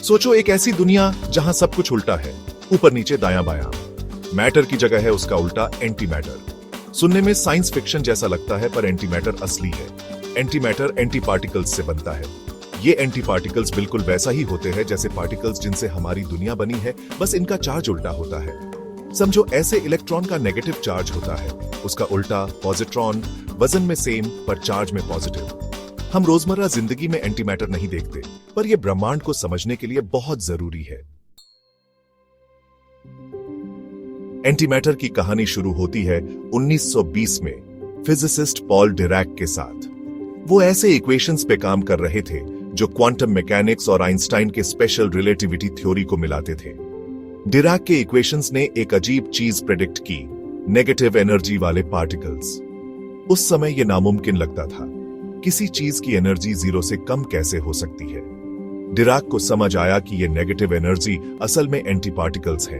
सोचो एक ऐसी दुनिया जहां सब कुछ उल्टा है, ऊपर नीचे दायां बायां। मैटर की जगह है उसका उल्टा एंटी मैटर। सुनने में साइंस फिक्शन जैसा लगता है, पर एंटी मैटर असली है। एंटी मैटर एंटी पार्टिकल्स से बनता है। ये एंटी पार्टिकल्स बिल्कुल वैसा ही होते हैं जैसे पार्टिकल्स जिनसे हमारी दुनिया बनी है, बस इनका चार्ज उल्टा होता है। समझो ऐसे इलेक्ट्रॉन का नेगेटिव चार्ज होता है, उसका उल्टा पॉजिट्रॉन, वजन में सेम पर चार्ज में पॉजिटिव। हम रोजमर्रा जिंदगी में एंटी मैटर नहीं देखते, पर यह ब्रह्मांड को समझने के लिए बहुत जरूरी है। एंटी मैटर की कहानी शुरू होती है 1920 में फिजिसिस्ट पॉल डिरैक के साथ। वो ऐसे इक्वेशंस पे काम कर रहे थे जो क्वांटम मैकेनिक्स और आइंस्टाइन के स्पेशल रिलेटिविटी थ्योरी को मिलाते थे। डिरैक के इक्वेशंस ने एक अजीब चीज प्रेडिक्ट की, नेगेटिव एनर्जी वाले पार्टिकल्स। उस समय यह नामुमकिन लगता था, किसी चीज की एनर्जी जीरो से कम कैसे हो सकती है। डिराक को समझ आया कि ये नेगेटिव एनर्जी असल में एंटी पार्टिकल्स हैं।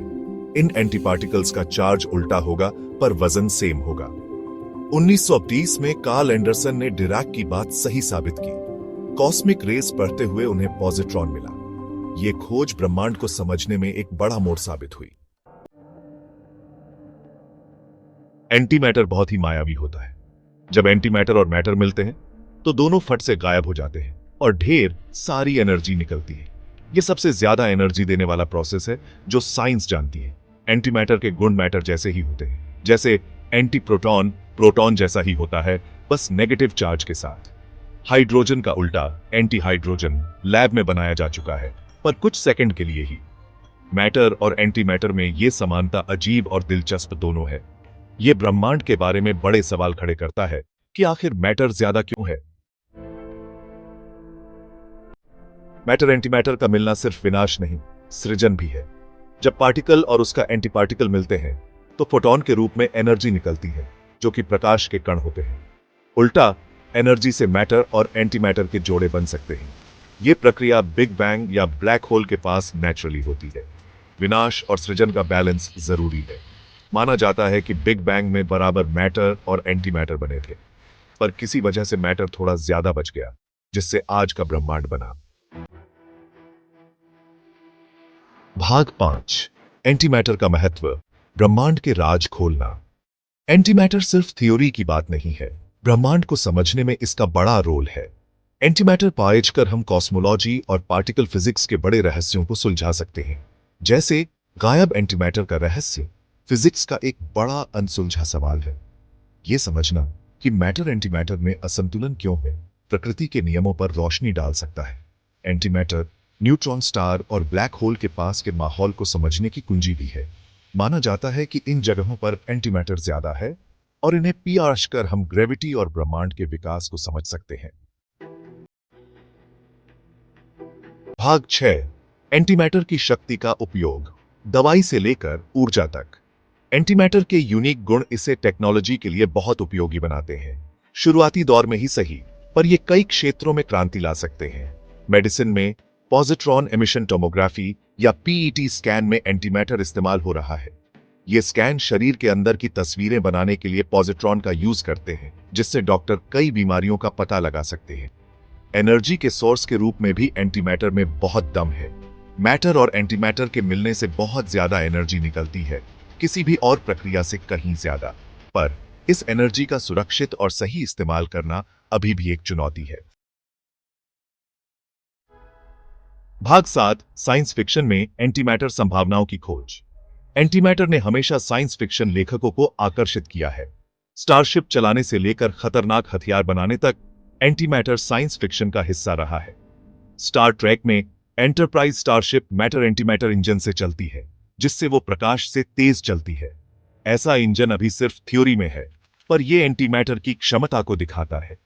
इन एंटी पार्टिकल्स का चार्ज उल्टा होगा पर वजन सेम होगा। 1930 में कार्ल एंडरसन ने डिराक की बात सही साबित की। कॉस्मिक रेस पढ़ते हुए उन्हें पॉजिट्रॉन मिला। ये खोज ब्रह्मांड को समझने में एक बड़ा मोड़ साबित हुई। एंटी मैटर बहुत ही मायावी होता है। जब एंटी मैटर और मैटर मिलते हैं तो दोनों फट से गायब हो जाते हैं और ढेर सारी एनर्जी निकलती है। यह सबसे ज्यादा एनर्जी देने वाला प्रोसेस है जो साइंस जानती है। एंटी मैटर के गुण मैटर जैसे ही होते हैं, जैसे एंटी प्रोटॉन प्रोटॉन जैसा ही होता है, बस नेगेटिव चार्ज के साथ। हाइड्रोजन का उल्टा एंटी हाइड्रोजन लैब में बनाया जा चुका है, पर कुछ सेकंड के लिए ही। मैटर और एंटी मैटर में यह समानता अजीब और दिलचस्प दोनों है। यह ब्रह्मांड के बारे में बड़े सवाल खड़े करता है कि आखिर मैटर ज्यादा क्यों है। मैटर एंटी मैटर का मिलना सिर्फ विनाश नहीं, सृजन भी है। जब पार्टिकल और उसका एंटी पार्टिकल मिलते हैं तो फोटॉन के रूप में एनर्जी निकलती है, जो कि प्रकाश के कण होते हैं। उल्टा एनर्जी से मैटर और एंटी मैटर के जोड़े बन सकते हैं। यह प्रक्रिया बिग बैंग या ब्लैक होल के पास नेचुरली होती है। विनाश और सृजन का बैलेंस जरूरी है। माना जाता है कि बिग बैंग में बराबर मैटर और एंटी मैटर बने थे, पर किसी वजह से मैटर थोड़ा ज्यादा बच गया, जिससे आज का ब्रह्मांड बना। भाग 5, एंटी मैटर का महत्व, ब्रह्मांड के राज खोलना। एंटी मैटर सिर्फ थ्योरी की बात नहीं है, ब्रह्मांड को समझने में इसका बड़ा रोल है। एंटी मैटर पाकर हम कॉस्मोलॉजी और पार्टिकल फिजिक्स के बड़े रहस्यों को सुलझा सकते हैं। जैसे गायब एंटी मैटर का रहस्य फिजिक्स का एक बड़ा अनसुलझा सवाल है। यह समझना कि मैटर एंटी मैटर में असंतुलन क्यों है, प्रकृति के नियमों पर रोशनी डाल सकता है। एंटी मैटर न्यूट्रॉन स्टार और ब्लैक होल के पास के माहौल को समझने की कुंजी भी है। माना जाता है कि इन जगहों पर एंटी मैटर ज्यादा है और इन्हें पियाश कर हम ग्रेविटी और ब्रह्मांड के विकास को समझ सकते हैं। भाग 6, एंटी मैटर की शक्ति का उपयोग, दवाई से लेकर ऊर्जा तक। एंटी मैटर के यूनिक गुण इसे टेक्नोलॉजी के लिए बहुत उपयोगी बनाते हैं। शुरुआती दौर में ही सही, पर यह कई क्षेत्रों में क्रांति ला सकते हैं। मेडिसिन में पॉजिट्रॉन एमिशन टोमोग्राफी या पीईटी स्कैन में एंटी मैटर इस्तेमाल हो रहा है। यह स्कैन शरीर के अंदर की तस्वीरें बनाने के लिए पॉजिट्रॉन का यूज करते हैं, जिससे डॉक्टर कई बीमारियों का पता लगा सकते हैं। एनर्जी के सोर्स के रूप में भी एंटी मैटर में बहुत दम है। मैटर और एंटी मैटर के मिलने से बहुत ज्यादा एनर्जी निकलती है, किसी भी और प्रक्रिया से कहीं ज्यादा। पर इस एनर्जी का सुरक्षित और सही इस्तेमाल करना अभी भी एक चुनौती है। भाग 7, साइंस फिक्शन में एंटी मैटर संभावनाओं की खोज। एंटी मैटर ने हमेशा साइंस फिक्शन लेखकों को आकर्षित किया है। स्टारशिप चलाने से लेकर खतरनाक हथियार बनाने तक एंटी मैटर साइंस फिक्शन का हिस्सा रहा है। स्टार ट्रेक में enterprise starship matter anti matter engine से चलती है, जिससे वो प्रकाश से तेज चलती है। ऐसा इंजन अभी सिर्फ थ्योरी में है, पर यह एंटी मैटर की क्षमता को दिखाता है।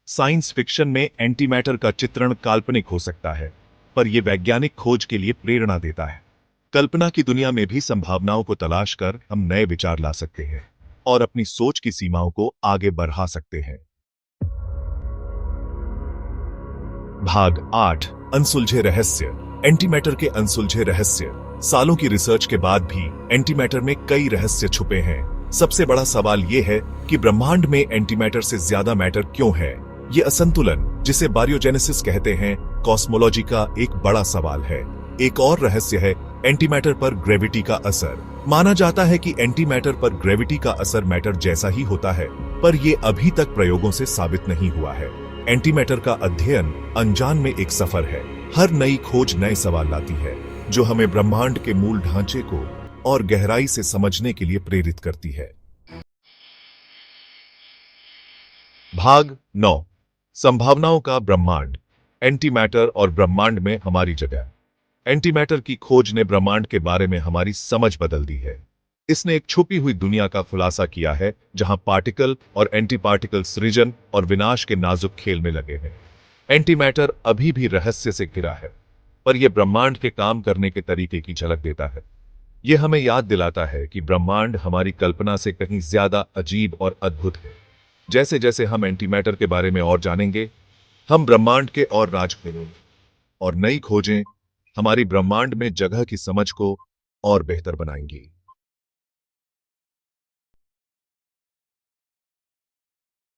साइंस फिक्शन में एंटी मैटर का चित्रण काल्पनिक हो सकता है, पर यह वैज्ञानिक खोज के लिए प्रेरणा देता है। कल्पना की दुनिया में भी संभावनाओं को तलाश कर हम नए विचार ला सकते हैं और अपनी सोच की सीमाओं को आगे बढ़ा सकते हैं। भाग 8, अनसुलझे रहस्य, एंटी मैटर के अनसुलझे रहस्य। सालों की रिसर्च के बाद भी एंटी मैटर में कई रहस्य छुपे हैं। सबसे बड़ा सवाल यह है कि ब्रह्मांड में एंटी मैटर से ज्यादा मैटर क्यों है। ये असंतुलन, जिसे बारियोजेनेसिस कहते हैं, कॉस्मोलॉजी का एक बड़ा सवाल है। एक और रहस्य है एंटीमैटर पर ग्रेविटी का असर। माना जाता है कि एंटीमैटर पर ग्रेविटी का असर मैटर जैसा ही होता है, पर यह अभी तक प्रयोगों से साबित नहीं हुआ है। एंटीमैटर का अध्ययन अनजान में एक सफर है। हर नई खोज नए सवाल लाती है, जो हमें ब्रह्मांड के मूल ढांचे को और गहराई से समझने के लिए प्रेरित करती है। भाग 9, संभावनाओं का ब्रह्मांड, एंटीमैटर और ब्रह्मांड में हमारी जगह। एंटीमैटर की खोज ने ब्रह्मांड के बारे में हमारी समझ बदल दी है। इसने एक छुपी हुई दुनिया का खुलासा किया है, जहां पार्टिकल और एंटी पार्टिकल सृजन और विनाश के नाजुक खेल में लगे हैं। एंटीमैटर अभी भी रहस्य से घिरा है, पर यह ब्रह्मांड के काम करने के तरीके की झलक देता है। यह हमें याद दिलाता है कि ब्रह्मांड हमारी कल्पना से कहीं ज्यादा अजीब और अद्भुत है। जैसे जैसे हम एंटीमैटर के बारे में और जानेंगे, हम ब्रह्मांड के और राज खोलेंगे, और नई खोजें हमारी ब्रह्मांड में जगह की समझ को और बेहतर बनाएंगी।